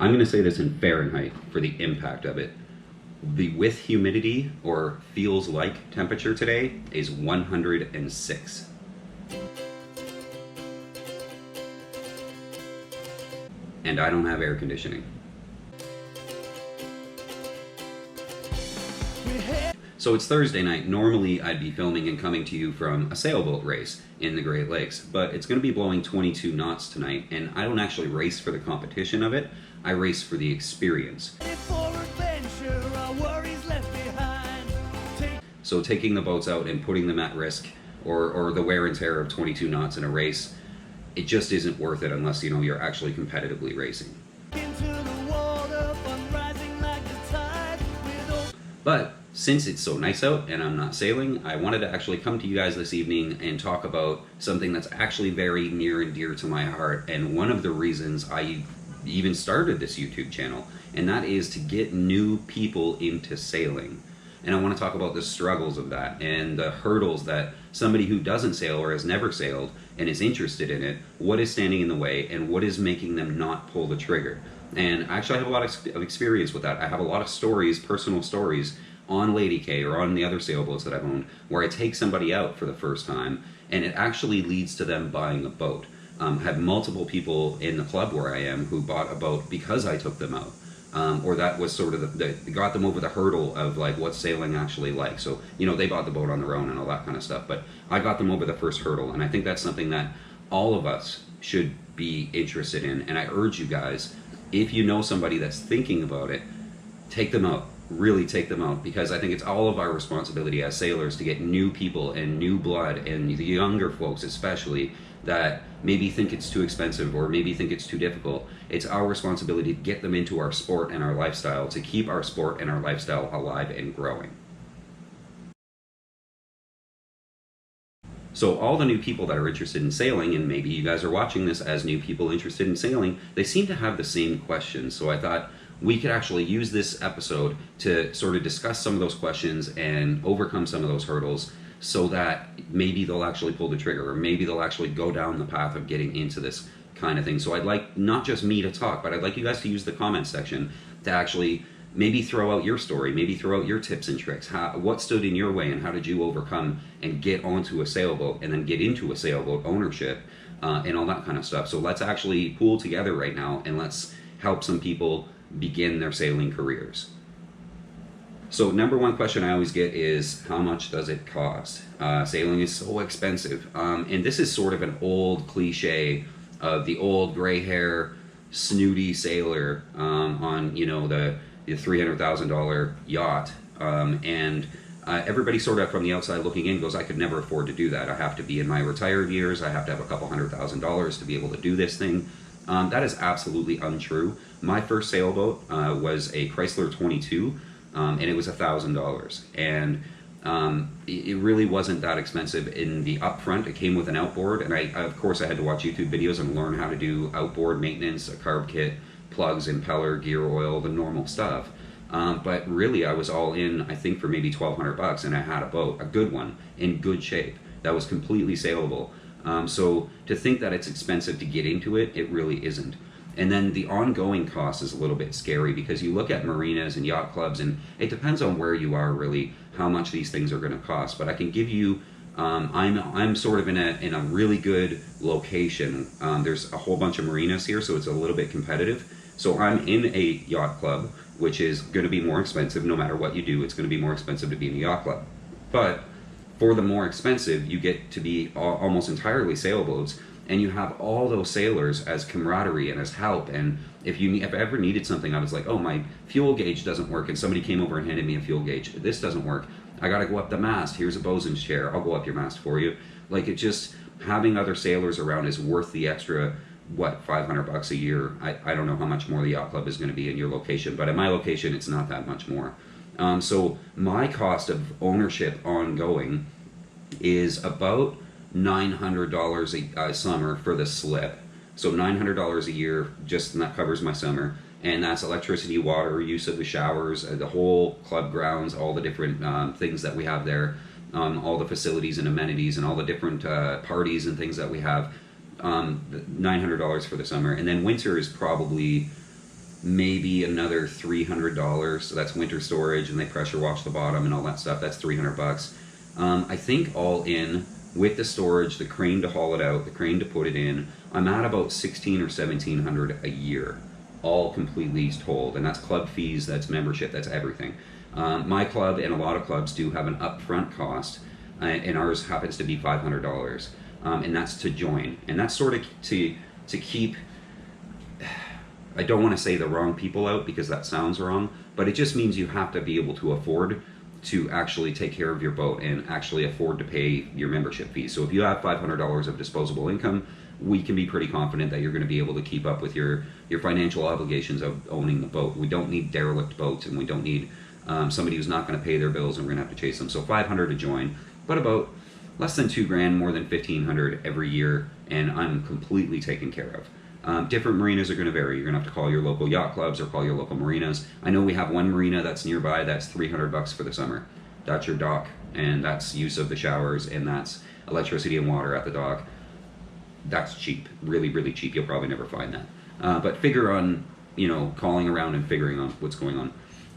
I'm going to say this in Fahrenheit for the impact of it. The with humidity, or feels like temperature today, is 106. And I don't have air conditioning. So it's Thursday night. Normally I'd be filming and coming to you from a sailboat race in the Great Lakes, but it's going to be blowing 22 knots tonight, and I don't actually race for the competition of it. I race for the experience. So taking the boats out and putting them at risk, or the wear and tear of 22 knots in a race, it just isn't worth it unless, you know, you're actually competitively racing. But since it's so nice out and I'm not sailing, I wanted to actually come to you guys this evening and talk about something that's actually very near and dear to my heart, and one of the reasons I even started this YouTube channel, and that is to get new people into sailing. And I want to talk about the struggles of that and the hurdles that somebody who doesn't sail or has never sailed and is interested in it, what is standing in the way and what is making them not pull the trigger. And actually I have a lot of experience with that. I have a lot of stories, personal stories, on Lady K or on the other sailboats that I've owned, where I take somebody out for the first time and it actually leads to them buying a boat. Had multiple people in the club where I am who bought a boat because I took them out. Or that was sort of got them over the hurdle of like what's sailing actually like. So, you know, they bought the boat on their own and all that kind of stuff, but I got them over the first hurdle, and I think that's something that all of us should be interested in. And I urge you guys, if you know somebody that's thinking about it, take them out. Really take them out, because I think it's all of our responsibility as sailors to get new people and new blood, and the younger folks especially, that maybe think it's too expensive or maybe think it's too difficult. It's our responsibility to get them into our sport and our lifestyle, to keep our sport and our lifestyle alive and growing. So all the new people that are interested in sailing, and maybe you guys are watching this as new people interested in sailing, they seem to have the same questions. So I thought we could actually use this episode to sort of discuss some of those questions and overcome some of those hurdles, so that maybe they'll actually pull the trigger, or maybe they'll actually go down the path of getting into this kind of thing. So I'd like not just me to talk, but I'd like you guys to use the comment section to actually maybe throw out your story, maybe throw out your tips and tricks. What stood in your way and how did you overcome and get onto a sailboat and then get into a sailboat ownership and all that kind of stuff. So let's actually pool together right now and let's help some people begin their sailing careers. So number one question I always get is, how much does it cost? Sailing is so expensive. And this is sort of an old cliche of the old gray hair, snooty sailor on, you know, the $300,000 yacht. Everybody sort of from the outside looking in goes, I could never afford to do that. I have to be in my retired years. I have to have a couple $100,000 to be able to do this thing. That is absolutely untrue. My first sailboat was a Chrysler 22. And it was $1,000, and it really wasn't that expensive in the upfront. It came with an outboard, and of course I had to watch YouTube videos and learn how to do outboard maintenance, a carb kit, plugs, impeller, gear oil, the normal stuff. But really I was all in, I think, for maybe $1,200, and I had a boat, a good one, in good shape, that was completely saleable. So to think that it's expensive to get into it, it really isn't. And then the ongoing cost is a little bit scary, because you look at marinas and yacht clubs, and it depends on where you are really how much these things are going to cost. But I can give you, I'm sort of in a really good location. There's a whole bunch of marinas here, so it's a little bit competitive. So I'm in a yacht club, which is going to be more expensive. No matter what you do, it's going to be more expensive to be in a yacht club. But for the more expensive, you get to be almost entirely sailboats. And you have all those sailors as camaraderie and as help. And if I ever needed something, I was like, oh, my fuel gauge doesn't work, and somebody came over and handed me a fuel gauge. This doesn't work. I got to go up the mast. Here's a bosun's chair. I'll go up your mast for you. Like, it just, having other sailors around is worth the extra, what, $500 a year. I don't know how much more the yacht club is going to be in your location, but at my location, it's not that much more. So my cost of ownership ongoing is about $900 a summer for the slip. So $900 a year, just, and that covers my summer. And that's electricity, water, use of the showers, the whole club grounds, all the different things that we have there, all the facilities and amenities and all the different parties and things that we have. $900 for the summer. And then winter is probably maybe another $300. So that's winter storage, and they pressure wash the bottom and all that stuff. That's $300. I think all in with the storage, the crane to haul it out, the crane to put it in, I'm at about 16 or 1700 a year, all completely told, and that's club fees, that's membership, that's everything. My club and a lot of clubs do have an upfront cost, and ours happens to be $500, and that's to join, and that's sort of to keep. I don't want to say the wrong people out because that sounds wrong, but it just means you have to be able to afford to actually take care of your boat and actually afford to pay your membership fee. So if you have $500 of disposable income, we can be pretty confident that you're going to be able to keep up with your financial obligations of owning the boat. We don't need derelict boats, and we don't need somebody who's not going to pay their bills and we're going to have to chase them. So $500 to join, but about less than $2,000, more than $1,500 every year, and I'm completely taken care of. Different marinas are going to vary. You're going to have to call your local yacht clubs or call your local marinas. I know we have one marina that's nearby that's $300 for the summer. That's your dock, and that's use of the showers, and that's electricity and water at the dock. That's cheap, really, really cheap. You'll probably never find that. But figure on, calling around and figuring out what's going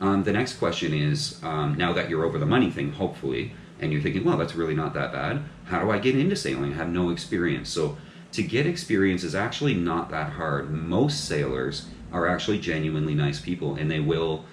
on. The next question is, now that you're over the money thing, hopefully, and you're thinking, well, that's really not that bad. How do I get into sailing? I have no experience. So to get experience is actually not that hard. Most sailors are actually genuinely nice people, and they will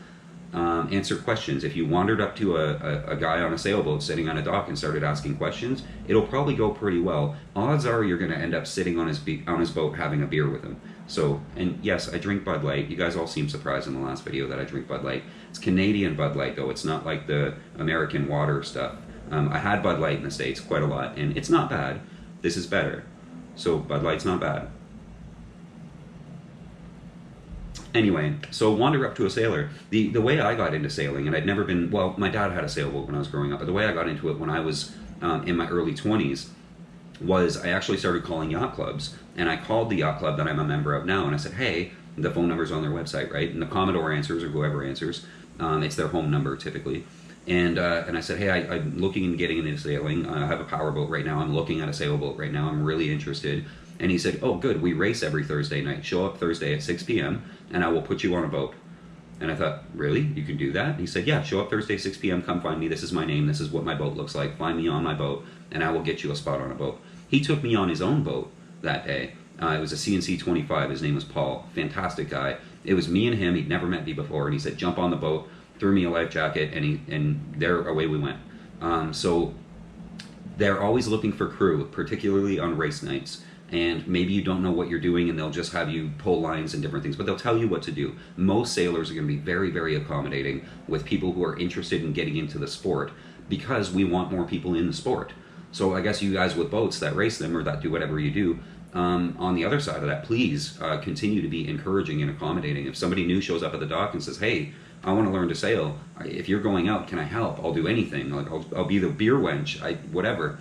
answer questions. If you wandered up to a guy on a sailboat sitting on a dock and started asking questions, it'll probably go pretty well. Odds are you're going to end up sitting on his boat having a beer with him. So, and yes, I drink Bud Light. You guys all seem surprised in the last video that I drink Bud Light. It's Canadian Bud Light, though. It's not like the American water stuff. I had Bud Light in the States quite a lot, and it's not bad. This is better. So Bud Light's not bad. Anyway, so wander up to a sailor. The way I got into sailing, and I'd never been, well, my dad had a sailboat when I was growing up, but the way I got into it when I was in my early 20s was I actually started calling yacht clubs, and I called the yacht club that I'm a member of now, and I said, hey, the phone number's on their website, right? And the Commodore answers, or whoever answers. It's their home number, typically. And I said, hey, I'm looking into getting into sailing. I have a powerboat right now. I'm looking at a sailboat right now. I'm really interested. And he said, oh, good. We race every Thursday night. Show up Thursday at 6 p.m. and I will put you on a boat. And I thought, really? You can do that? And he said, yeah, show up Thursday, 6 p.m. Come find me. This is my name. This is what my boat looks like. Find me on my boat, and I will get you a spot on a boat. He took me on his own boat that day. It was a CNC 25. His name was Paul. Fantastic guy. It was me and him. He'd never met me before. And he said, jump on the boat. Threw me a life jacket, and there away we went. So they're always looking for crew, particularly on race nights. And maybe you don't know what you're doing, and they'll just have you pull lines and different things, but they'll tell you what to do. Most sailors are going to be very, very accommodating with people who are interested in getting into the sport, because we want more people in the sport. So I guess you guys with boats that race them or that do whatever you do, on the other side of that, please continue to be encouraging and accommodating. If somebody new shows up at the dock and says, hey, I want to learn to sail. If you're going out, can I help? I'll do anything. Like I'll be the beer wench. Whatever.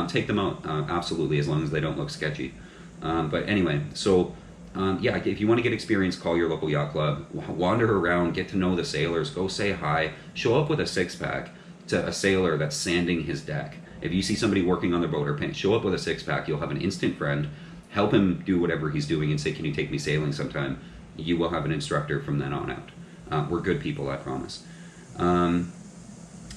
Take them out. Absolutely, as long as they don't look sketchy. But anyway, so yeah, if you want to get experience, call your local yacht club. Wander around, get to know the sailors. Go say hi. Show up with a six-pack to a sailor that's sanding his deck. If you see somebody working on their boat or paint, show up with a six-pack. You'll have an instant friend. Help him do whatever he's doing and say, can you take me sailing sometime? You will have an instructor from then on out. We're good people, I promise. And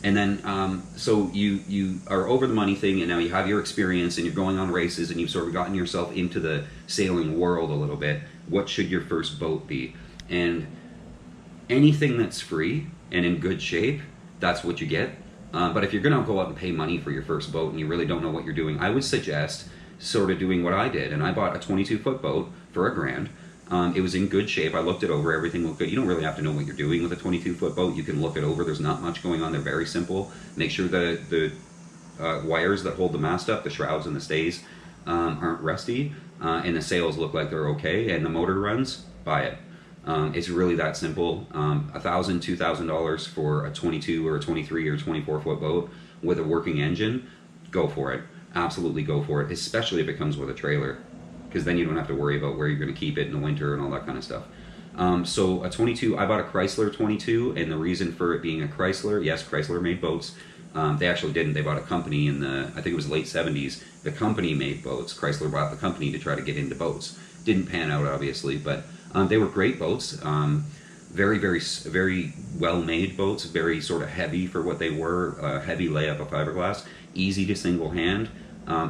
then, so you are over the money thing, and now you have your experience, and you're going on races, and you've sort of gotten yourself into the sailing world a little bit. What should your first boat be? And anything that's free and in good shape, that's what you get. But if you're going to go out and pay money for your first boat and you really don't know what you're doing, I would suggest sort of doing what I did. And I bought a 22-foot boat for $1,000. It was in good shape. I looked it over. Everything looked good. You don't really have to know what you're doing with a 22-foot boat. You can look it over. There's not much going on. They're very simple. Make sure the wires that hold the mast up, the shrouds and the stays, aren't rusty, and the sails look like they're okay, and the motor runs, buy it. It's really that simple. $1,000, $2,000 for a 22 or a 23 or 24-foot boat with a working engine, go for it. Absolutely go for it, especially if it comes with a trailer, because then you don't have to worry about where you're going to keep it in the winter and all that kind of stuff. So a 22, I bought a Chrysler 22, and the reason for it being a Chrysler, yes, Chrysler made boats. They actually didn't. They bought a company in the, I think it was late 70s. The company made boats. Chrysler bought the company to try to get into boats. Didn't pan out, obviously, but They were great boats. Very, very well-made boats. Very sort of heavy for what they were. Heavy layup of fiberglass. Easy to single hand.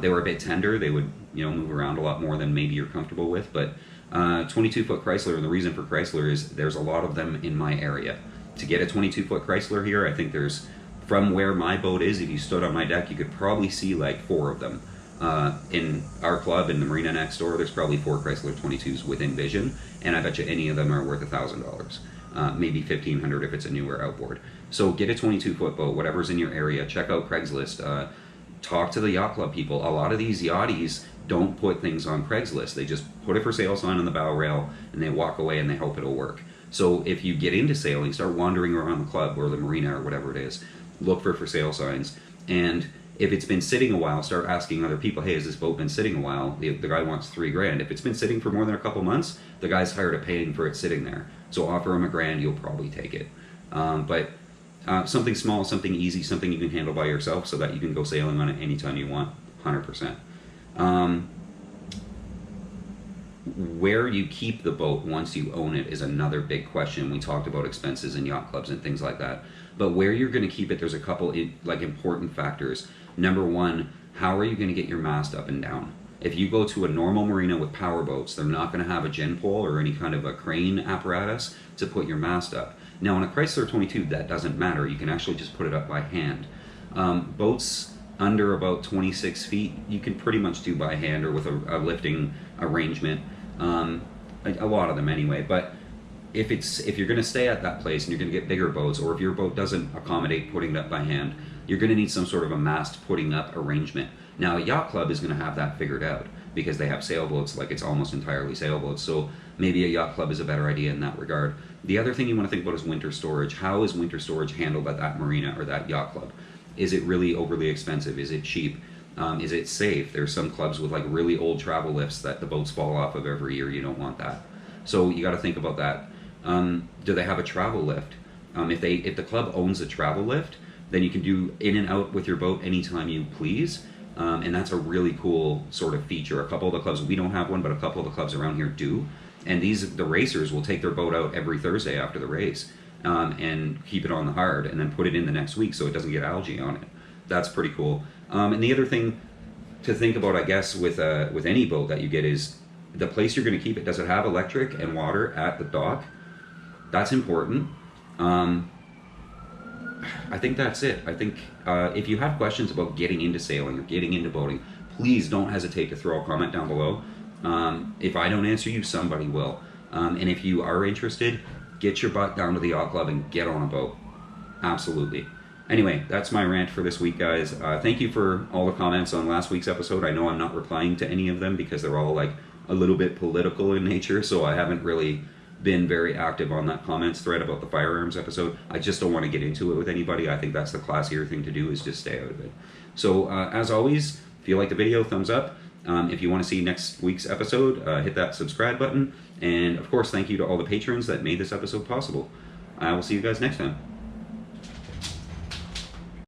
They were a bit tender. They would, move around a lot more than maybe you're comfortable with. But 22-foot Chrysler, and the reason for Chrysler is there's a lot of them in my area. To get a 22-foot Chrysler here, I think there's, from where my boat is, if you stood on my deck, you could probably see like 4 of them. In our club, in the marina next door, there's probably 4 Chrysler 22s within vision, and I bet you any of them are worth $1,000, maybe $1,500 if it's a newer outboard. So get a 22-foot boat, whatever's in your area. Check out Craigslist. Talk to the yacht club people. A lot of these yachties don't put things on Craigslist. They just put a for sale sign on the bow rail and they walk away and they hope it'll work. So if you get into sailing, start wandering around the club or the marina or whatever it is, look for sale signs. And if it's been sitting a while, start asking other people, hey, has this boat been sitting a while? The guy wants $3,000. If it's been sitting for more than a couple months, the guy's tired of paying for it sitting there. So offer him $1,000, you'll probably take it. But something small, something easy, something you can handle by yourself so that you can go sailing on it anytime you want, 100%. Where you keep the boat once you own it is another big question. We talked about expenses and yacht clubs and things like that. But where you're going to keep it, there's a couple important factors. Number one, how are you going to get your mast up and down? If you go to a normal marina with power boats, they're not going to have a gin pole or any kind of a crane apparatus to put your mast up. Now on a Chrysler 22, that doesn't matter. You can actually just put it up by hand. Boats under about 26 feet, you can pretty much do by hand or with a lifting arrangement. A lot of them anyway, but if you're going to stay at that place and you're going to get bigger boats, or if your boat doesn't accommodate putting it up by hand, you're going to need some sort of a mast putting up arrangement. Now a yacht club is going to have that figured out because they have sailboats, like it's almost entirely sailboats, so maybe a yacht club is a better idea in that regard. The other thing you want to think about is winter storage. How is winter storage handled at that marina or that yacht club? Is it really overly expensive? Is it cheap? Is it safe? There's some clubs with like really old travel lifts that the boats fall off of every year. You don't want that. So you got to think about that. Do they have a travel lift? If the club owns a travel lift, then you can do in and out with your boat anytime you please. And that's a really cool sort of feature. A couple of the clubs, we don't have one, but a couple of the clubs around here do. And the racers will take their boat out every Thursday after the race and keep it on the hard and then put it in the next week so it doesn't get algae on it. That's pretty cool. And the other thing to think about, I guess, with any boat that you get is the place you're going to keep it. Does it have electric and water at the dock? That's important. I think that's it. I think if you have questions about getting into sailing or getting into boating, please don't hesitate to throw a comment down below. If I don't answer you, somebody will. And if you are interested, get your butt down to the yacht club and get on a boat. Absolutely. Anyway, that's my rant for this week, guys. Thank you for all the comments on last week's episode. I know I'm not replying to any of them because they're all like a little bit political in nature, so I haven't really been very active on that comments thread about the firearms episode. I just don't want to get into it with anybody. I think that's the classier thing to do, is just stay out of it. So as always, if you like the video, thumbs up. If you want to see next week's episode, hit that subscribe button. And of course, thank you to all the patrons that made this episode possible. I will see you guys next time.